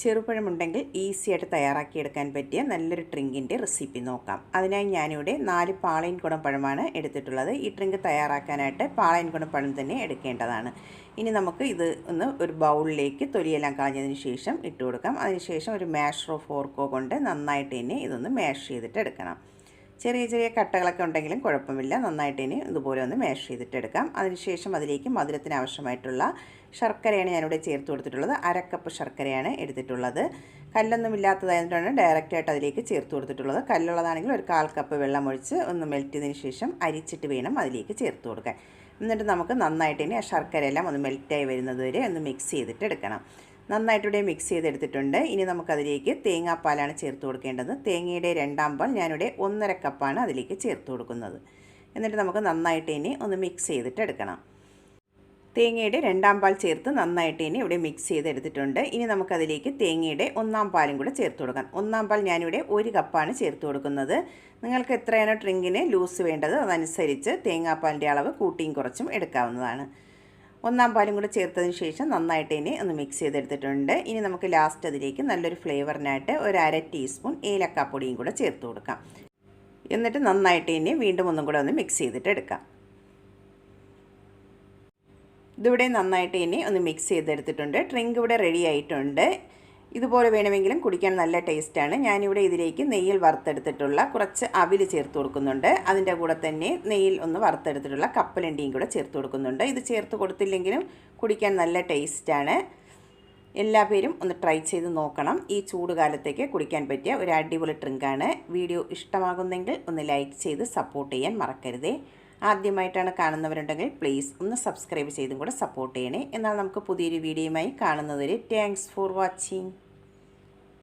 ചെറുപഴമുണ്ടെങ്കിൽ easy ആയിട്ട് തയ്യാറാക്കിയെടുക്കാൻ പറ്റിയ നല്ലൊരു ഡ്രിങ്കിൻ്റെ റെസിപ്പി നോക്കാം. അതിനായി ഞാനിവിടെ 4 പാളയൻകുടം പഴമാണ് എടുത്തിട്ടുള്ളത്. ഈ ഡ്രിങ്ക് തയ്യാറാക്കാനായിട്ട് പാളയൻകുടം പഴം തന്നെ എടുക്കേണ്ടതാണ്. ഇനി നമുക്ക് ഇത് ഒരു ബൗളിലേക്ക് തൊലിയെല്ലാം കളഞ്ഞതിന് ശേഷം ഇട്ട് കൊടുക്കാം. അതിനുശേഷം ഒരു മാഷറോ ഫോർക്കോ കൊണ്ട് നന്നായിട്ട് തന്നെ ഇതൊന്ന് മാഷ് ചെയ്തിട്ട് എടുക്കണം. ചെറിയ ചെറിയ കട്ടകളൊക്കെ ഉണ്ടെങ്കിലും കുഴപ്പമില്ല. നന്നായിട്ട് ഇനി ഇതുപോലെ ഒന്ന് മാഷ് ചെയ്തിട്ടെടുക്കാം. അതിനുശേഷം അതിലേക്ക് മധുരത്തിന് ആവശ്യമായിട്ടുള്ള ശർക്കരയാണ് ഞാനിവിടെ ചേർത്ത് കൊടുത്തിട്ടുള്ളത്. 1/2 കപ്പ് ശർക്കരയാണ് എടുത്തിട്ടുള്ളത്. കല്ലൊന്നും ഇല്ലാത്തതായതുകൊണ്ടാണ് ഡയറക്റ്റായിട്ട് അതിലേക്ക് ചേർത്ത് കൊടുത്തിട്ടുള്ളത്. കല്ലുള്ളതാണെങ്കിൽ ഒരു 1/4 കപ്പ് വെള്ളം ഒഴിച്ച് ഒന്ന് മെൽറ്റ് ചെയ്തതിന് ശേഷം അരിച്ചിട്ട് വേണം അതിലേക്ക് ചേർത്ത് കൊടുക്കാൻ. എന്നിട്ട് നമുക്ക് നന്നായിട്ട് ഇനി ആ ശർക്കരയെല്ലാം ഒന്ന് മെൽറ്റായി വരുന്നത് വരെ ഒന്ന് മിക്സ് ചെയ്തിട്ട് എടുക്കണം. നന്നായിട്ടിവിടെ മിക്സ് ചെയ്തെടുത്തിട്ടുണ്ട്. ഇനി നമുക്കതിലേക്ക് തേങ്ങാപ്പാലാണ് ചേർത്ത് കൊടുക്കേണ്ടത്. തേങ്ങയുടെ 2/2 പാൽ ഞാനിവിടെ 1/2 കപ്പാണ് അതിലേക്ക് ചേർത്ത് കൊടുക്കുന്നത്. എന്നിട്ട് നമുക്ക് നന്നായിട്ട് ഇനി ഒന്ന് മിക്സ് ചെയ്തിട്ട് എടുക്കണം. തേങ്ങയുടെ 2/2 പാൽ ചേർത്ത് നന്നായിട്ട് ഇനി ഇവിടെ മിക്സ് ചെയ്തെടുത്തിട്ടുണ്ട്. ഇനി നമുക്കതിലേക്ക് തേങ്ങയുടെ 1/4 പാലും കൂടെ ചേർത്ത് കൊടുക്കാം. 1/4 പാൽ ഞാനിവിടെ 1 കപ്പാണ് ചേർത്ത് കൊടുക്കുന്നത്. നിങ്ങൾക്ക് എത്രയാണോ ഡ്രിങ്കിന് ലൂസ് വേണ്ടത് അതനുസരിച്ച് തേങ്ങാപ്പാലിൻ്റെ അളവ് കൂട്ടിയും കുറച്ചും എടുക്കാവുന്നതാണ്. 1/4 പാലും കൂടെ ചേർത്തതിന് ശേഷം നന്നായിട്ട് ഇനി ഒന്ന് മിക്സ് ചെയ്തെടുത്തിട്ടുണ്ട്. ഇനി നമുക്ക് ലാസ്റ്റ് അതിലേക്ക് നല്ലൊരു ഫ്ലേവറിനായിട്ട് ഒരു 1/2 ടീസ്പൂൺ ഏലക്കാപ്പൊടിയും കൂടെ ചേർത്ത് കൊടുക്കാം. എന്നിട്ട് നന്നായിട്ട് ഇനി വീണ്ടും ഒന്നും കൂടെ ഒന്ന് മിക്സ് ചെയ്തിട്ട് എടുക്കാം. ഇതിവിടെ നന്നായിട്ട് ഇനി ഒന്ന് മിക്സ് ചെയ്തെടുത്തിട്ടുണ്ട്. ഡ്രിങ്ക് ഇവിടെ റെഡി ആയിട്ടുണ്ട്. ഇതുപോലെ വേണമെങ്കിലും കുടിക്കാൻ നല്ല ടേസ്റ്റാണ്. ഞാനിവിടെ ഇതിലേക്ക് നെയ്യിൽ വറുത്തെടുത്തിട്ടുള്ള കുറച്ച് അവിൽ ചേർത്ത് കൊടുക്കുന്നുണ്ട്. അതിൻ്റെ കൂടെ തന്നെ നെയ്യിൽ ഒന്ന് വറുത്തെടുത്തിട്ടുള്ള കപ്പലണ്ടിയും കൂടെ ചേർത്ത് കൊടുക്കുന്നുണ്ട്. ഇത് ചേർത്ത് കൊടുത്തില്ലെങ്കിലും കുടിക്കാൻ നല്ല ടേസ്റ്റാണ്. എല്ലാ പേരും ഒന്ന് ട്രൈ ചെയ്ത് നോക്കണം. ഈ ചൂടുകാലത്തേക്ക് കുടിക്കാൻ പറ്റിയ ഒരു അടിപൊളി ഡ്രിങ്കാണ്. വീഡിയോ ഇഷ്ടമാകുന്നെങ്കിൽ ഒന്ന് ലൈക്ക് ചെയ്ത് സപ്പോർട്ട് ചെയ്യാൻ മറക്കരുതേ. ആദ്യമായിട്ടാണ് കാണുന്നവരുണ്ടെങ്കിൽ പ്ലീസ് ഒന്ന് സബ്സ്ക്രൈബ് ചെയ്തും കൂടെ സപ്പോർട്ട് ചെയ്യണേ. എന്നാൽ നമുക്ക് പുതിയൊരു വീഡിയോയുമായി കാണുന്നതുവരെ താങ്ക്സ് ഫോർ വാച്ചിങ്.